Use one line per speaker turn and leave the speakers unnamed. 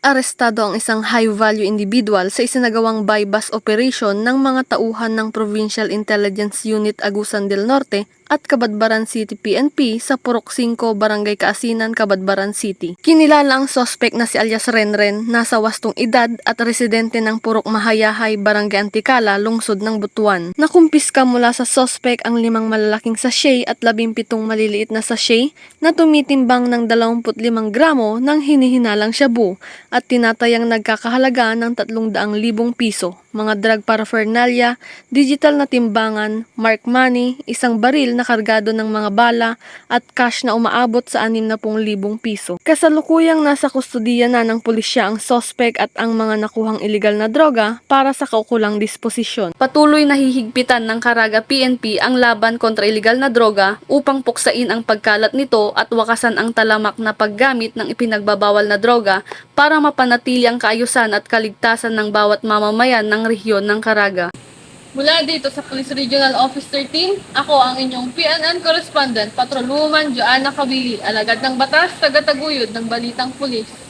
Arestado ang isang high-value individual sa isinagawang buy-bust operation ng mga tauhan ng Provincial Intelligence Unit Agusan del Norte at Cabadbaran City PNP sa Purok 5, Barangay Kaasinan, Cabadbaran City. Kinilala ang sospek na si alias Renren, nasa wastong edad at residente ng Purok Mahayahay, Barangay Antikala, lungsod ng Butuan. Nakumpiska mula sa sospek ang 5 malalaking sachet at 17 maliliit na sachet na tumitimbang ng 25 gramo ng hinihinalang shabu at tinatayang nagkakahalaga ng 300,000 piso, mga drug paraphernalia, digital na timbangan, mark money, isang baril na kargado ng mga bala at cash na umaabot sa 60,000 piso. Kasalukuyang nasa kustudiya na ng pulisya ang sospek at ang mga nakuhang iligal na droga para sa kaukulang disposisyon. Patuloy na hihigpitan ng Caraga PNP ang laban kontra iligal na droga upang puksain ang pagkalat nito at wakasan ang talamak na paggamit ng ipinagbabawal na droga para mapanatili ang kaayusan at kaligtasan ng bawat mamamayan ng rehiyon ng Caraga. Mula dito sa Police Regional Office 13, ako ang inyong PNN Correspondent, Patrolwoman Joanna Cabili, alagad ng batas, tagataguyod ng Balitang Pulis.